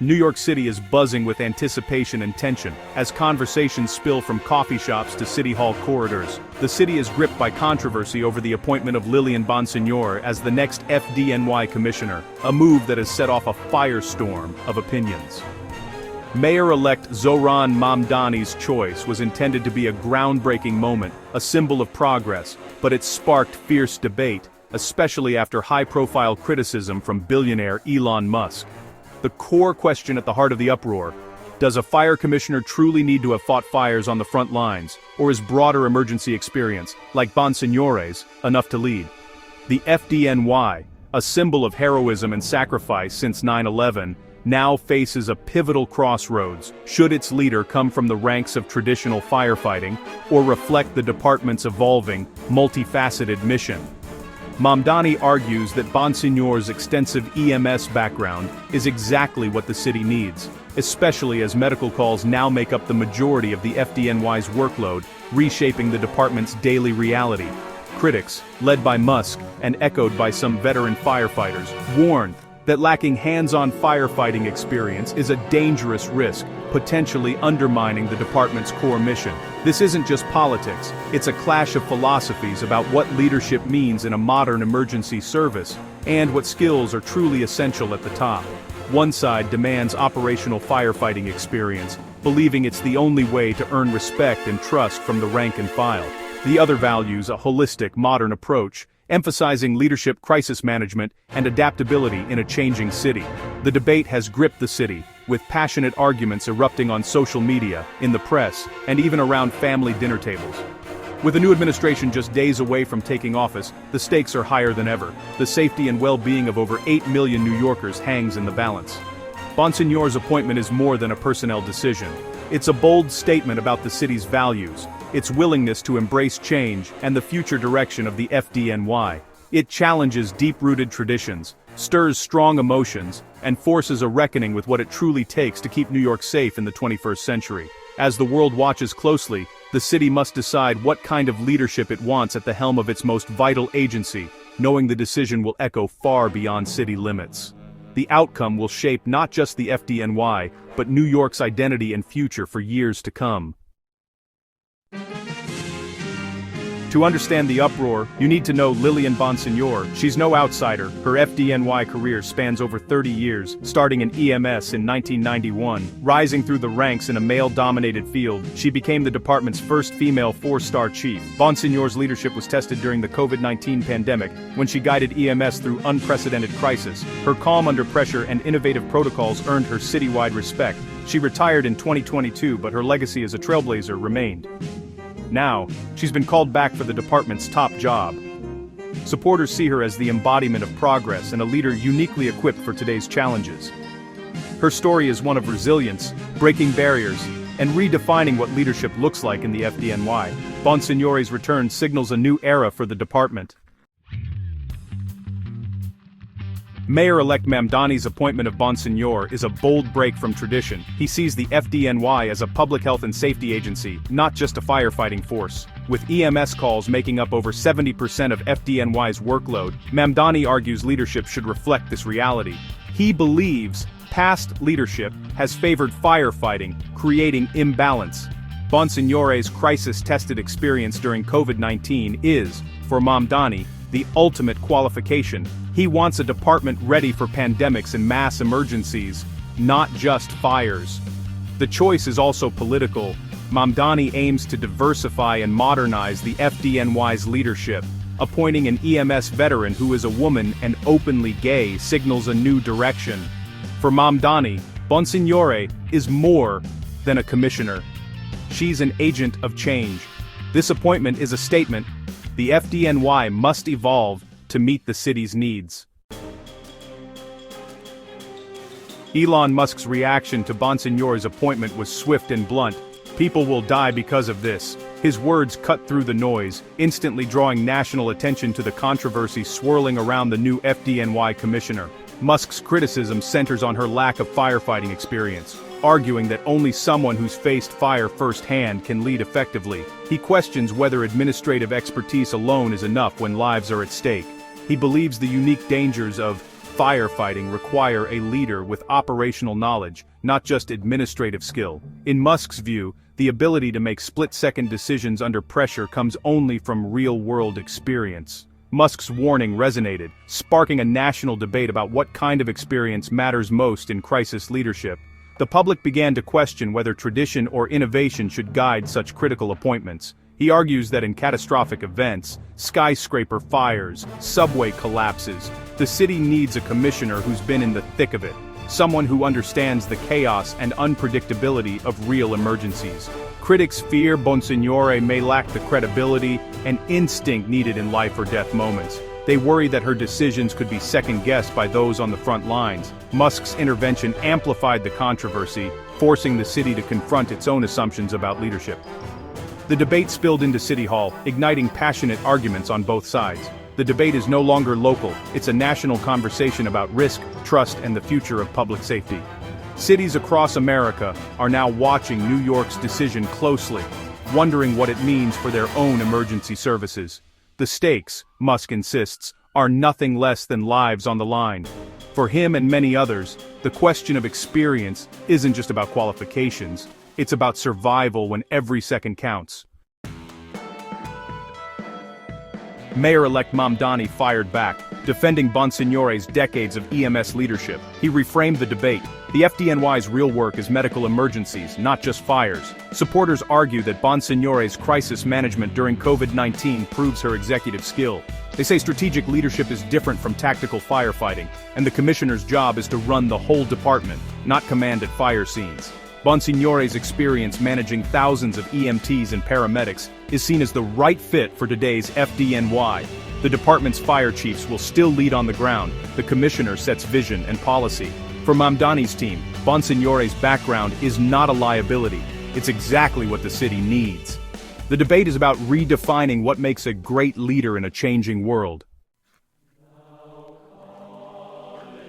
New York City is buzzing with anticipation and tension, as conversations spill from coffee shops to City Hall corridors. The city is gripped by controversy over the appointment of Lillian Bonsignore as the next FDNY Commissioner, a move that has set off a firestorm of opinions. Mayor-elect Zohran Mamdani's choice was intended to be a groundbreaking moment, a symbol of progress, but it sparked fierce debate, especially after high-profile criticism from billionaire Elon Musk. The core question at the heart of the uproar: does a fire commissioner truly need to have fought fires on the front lines, or is broader emergency experience, like Bonsignore's, enough to lead? The FDNY, a symbol of heroism and sacrifice since 9/11, now faces a pivotal crossroads. Should its leader come from the ranks of traditional firefighting, or reflect the department's evolving, multifaceted mission? Mamdani argues that Bonsignore's extensive EMS background is exactly what the city needs, especially as medical calls now make up the majority of the FDNY's workload, reshaping the department's daily reality. Critics, led by Musk and echoed by some veteran firefighters, warn that lacking hands-on firefighting experience is a dangerous risk, potentially undermining the department's core mission. This isn't just politics, it's a clash of philosophies about what leadership means in a modern emergency service, and what skills are truly essential at the top. One side demands operational firefighting experience, believing it's the only way to earn respect and trust from the rank and file. The other values a holistic, modern approach, emphasizing leadership, crisis management, and adaptability in a changing city. The debate has gripped the city, with passionate arguments erupting on social media, in the press, and even around family dinner tables. With a new administration just days away from taking office, the stakes are higher than ever. The safety and well-being of over 8 million New Yorkers hangs in the balance. Bonsignore's appointment is more than a personnel decision. It's a bold statement about the city's values, its willingness to embrace change, and the future direction of the FDNY. It challenges deep-rooted traditions, stirs strong emotions, and forces a reckoning with what it truly takes to keep New York safe in the 21st century. As the world watches closely, the city must decide what kind of leadership it wants at the helm of its most vital agency, knowing the decision will echo far beyond city limits. The outcome will shape not just the FDNY, but New York's identity and future for years to come. To understand the uproar, you need to know Lillian Bonsignore. She's no outsider. Her FDNY career spans over 30 years, starting in EMS in 1991. Rising through the ranks in a male-dominated field, she became the department's first female 4-star chief. Bonsignore's leadership was tested during the COVID-19 pandemic, when she guided EMS through unprecedented crisis. Her calm under pressure and innovative protocols earned her citywide respect. She retired in 2022, but her legacy as a trailblazer remained. Now, she's been called back for the department's top job. Supporters see her as the embodiment of progress and a leader uniquely equipped for today's challenges. Her story is one of resilience, breaking barriers, and redefining what leadership looks like in the FDNY. Bonsignore's return signals a new era for the department. Mayor-elect Mamdani's appointment of Bonsignore is a bold break from tradition. He sees the FDNY as a public health and safety agency, not just a firefighting force. With EMS calls making up over 70% of FDNY's workload, Mamdani argues leadership should reflect this reality. He believes past leadership has favored firefighting, creating imbalance. Bonsignore's crisis-tested experience during COVID-19 is, for Mamdani, the ultimate qualification. He wants a department ready for pandemics and mass emergencies, not just fires. The choice is also political. Mamdani aims to diversify and modernize the FDNY's leadership. Appointing an EMS veteran who is a woman and openly gay signals a new direction. For Mamdani, Bonsignore is more than a commissioner. She's an agent of change. This appointment is a statement. The FDNY must evolve to meet the city's needs. Elon Musk's reaction to Bonsignore's appointment was swift and blunt. "People will die because of this." His words cut through the noise, instantly drawing national attention to the controversy swirling around the new FDNY commissioner. Musk's criticism centers on her lack of firefighting experience, arguing that only someone who's faced fire firsthand can lead effectively. He questions whether administrative expertise alone is enough when lives are at stake. He believes the unique dangers of firefighting require a leader with operational knowledge, not just administrative skill. In Musk's view, the ability to make split-second decisions under pressure comes only from real-world experience. Musk's warning resonated, sparking a national debate about what kind of experience matters most in crisis leadership. The public began to question whether tradition or innovation should guide such critical appointments. He argues that in catastrophic events, skyscraper fires, subway collapses, the city needs a commissioner who's been in the thick of it, someone who understands the chaos and unpredictability of real emergencies. Critics fear Bonsignore may lack the credibility and instinct needed in life-or-death moments. They worry that her decisions could be second-guessed by those on the front lines. Musk's intervention amplified the controversy, forcing the city to confront its own assumptions about leadership. The debate spilled into City Hall, igniting passionate arguments on both sides. The debate is no longer local, it's a national conversation about risk, trust, and the future of public safety. Cities across America are now watching New York's decision closely, wondering what it means for their own emergency services. The stakes, Musk insists, are nothing less than lives on the line. For him and many others, the question of experience isn't just about qualifications, it's about survival when every second counts. Mayor-elect Mamdani fired back, defending Bonsignore's decades of EMS leadership. He reframed the debate. The FDNY's real work is medical emergencies, not just fires. Supporters argue that Bonsignore's crisis management during COVID-19 proves her executive skill. They say strategic leadership is different from tactical firefighting, and the commissioner's job is to run the whole department, not command at fire scenes. Bonsignore's experience managing thousands of EMTs and paramedics is seen as the right fit for today's FDNY. The department's fire chiefs will still lead on the ground. The commissioner sets vision and policy. For Mamdani's team, Bonsignore's background is not a liability. It's exactly what the city needs. The debate is about redefining what makes a great leader in a changing world.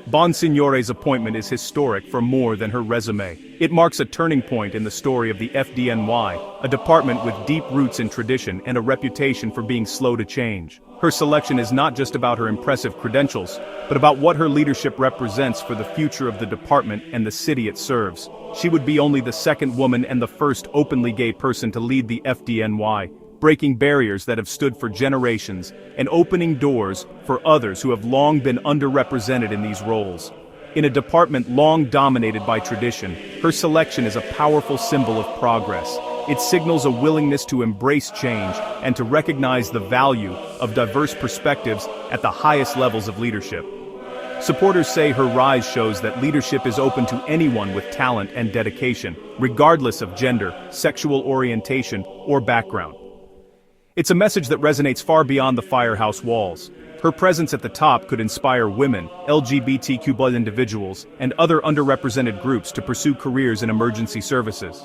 Bonsignore's appointment is historic for more than her resume. It marks a turning point in the story of the FDNY, a department with deep roots in tradition and a reputation for being slow to change. Her selection is not just about her impressive credentials, but about what her leadership represents for the future of the department and the city it serves. She would be only the second woman and the first openly gay person to lead the FDNY, breaking barriers that have stood for generations and opening doors for others who have long been underrepresented in these roles. In a department long dominated by tradition, her selection is a powerful symbol of progress. It signals a willingness to embrace change and to recognize the value of diverse perspectives at the highest levels of leadership. Supporters say her rise shows that leadership is open to anyone with talent and dedication, regardless of gender, sexual orientation, or background. It's a message that resonates far beyond the firehouse walls. Her presence at the top could inspire women, LGBTQ+ individuals, and other underrepresented groups to pursue careers in emergency services.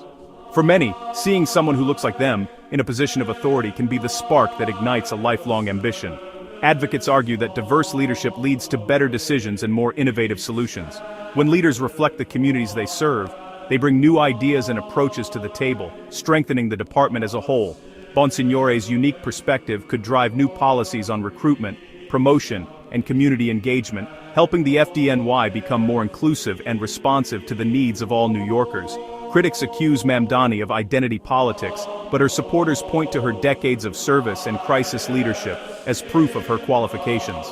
For many, seeing someone who looks like them in a position of authority can be the spark that ignites a lifelong ambition. Advocates argue that diverse leadership leads to better decisions and more innovative solutions. When leaders reflect the communities they serve, they bring new ideas and approaches to the table, strengthening the department as a whole. Bonsignore's unique perspective could drive new policies on recruitment, promotion, and community engagement, helping the FDNY become more inclusive and responsive to the needs of all New Yorkers. Critics accuse Mamdani of identity politics, but her supporters point to her decades of service and crisis leadership as proof of her qualifications.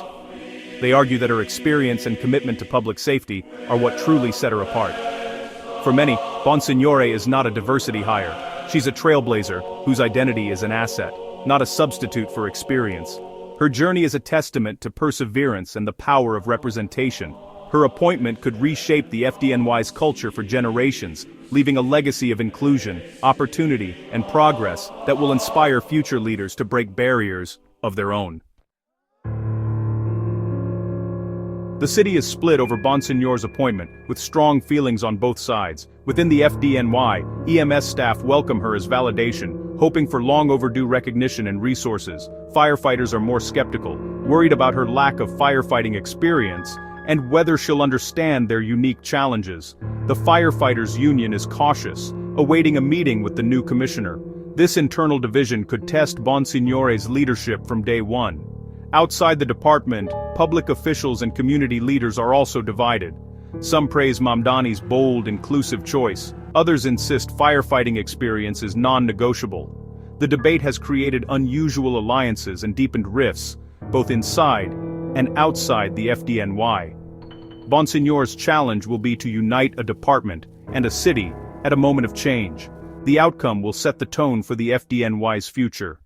They argue that her experience and commitment to public safety are what truly set her apart. For many, Bonsignore is not a diversity hire. She's a trailblazer whose identity is an asset, not a substitute for experience. Her journey is a testament to perseverance and the power of representation. Her appointment could reshape the FDNY's culture for generations, leaving a legacy of inclusion, opportunity, and progress that will inspire future leaders to break barriers of their own. The city is split over Bonsignore's appointment, with strong feelings on both sides. Within the FDNY, EMS staff welcome her as validation, hoping for long overdue recognition and resources. Firefighters are more skeptical, worried about her lack of firefighting experience, and whether she'll understand their unique challenges. The firefighters' union is cautious, awaiting a meeting with the new commissioner. This internal division could test Bonsignore's leadership from day one. Outside the department, public officials and community leaders are also divided. Some praise Mamdani's bold, inclusive choice. Others insist firefighting experience is non-negotiable. The debate has created unusual alliances and deepened rifts, both inside and outside the FDNY. Bonsignore's challenge will be to unite a department and a city at a moment of change. The outcome will set the tone for the FDNY's future.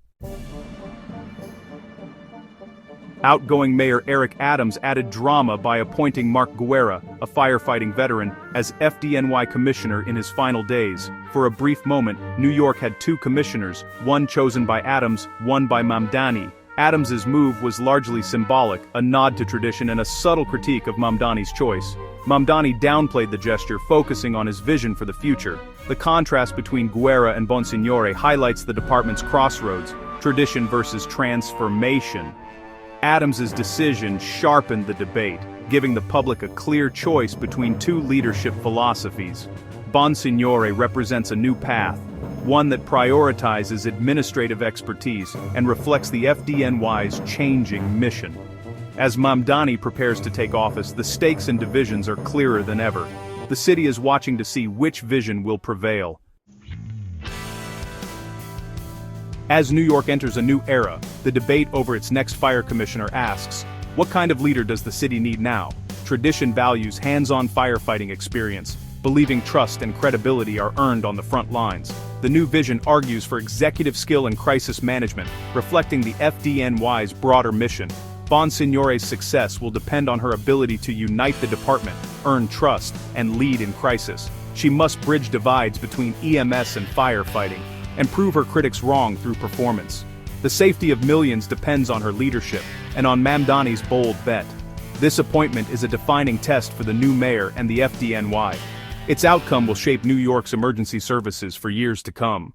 Outgoing Mayor Eric Adams added drama by appointing Mark Guerra, a firefighting veteran, as FDNY Commissioner in his final days. For a brief moment, New York had two commissioners, one chosen by Adams, one by Mamdani. Adams's move was largely symbolic, a nod to tradition and a subtle critique of Mamdani's choice. Mamdani downplayed the gesture, focusing on his vision for the future. The contrast between Guerra and Bonsignore highlights the department's crossroads, tradition versus transformation. Adams's decision sharpened the debate, giving the public a clear choice between two leadership philosophies. Bonsignore represents a new path, one that prioritizes administrative expertise and reflects the FDNY's changing mission. As Mamdani prepares to take office, the stakes and divisions are clearer than ever. The city is watching to see which vision will prevail. As New York enters a new era, the debate over its next fire commissioner asks, what kind of leader does the city need now? Tradition values hands-on firefighting experience, believing trust and credibility are earned on the front lines. The new vision argues for executive skill and crisis management, reflecting the FDNY's broader mission. Bonsignore's success will depend on her ability to unite the department, earn trust, and lead in crisis. She must bridge divides between EMS and firefighting, and prove her critics wrong through performance. The safety of millions depends on her leadership, and on Mamdani's bold bet. This appointment is a defining test for the new mayor and the FDNY. Its outcome will shape New York's emergency services for years to come.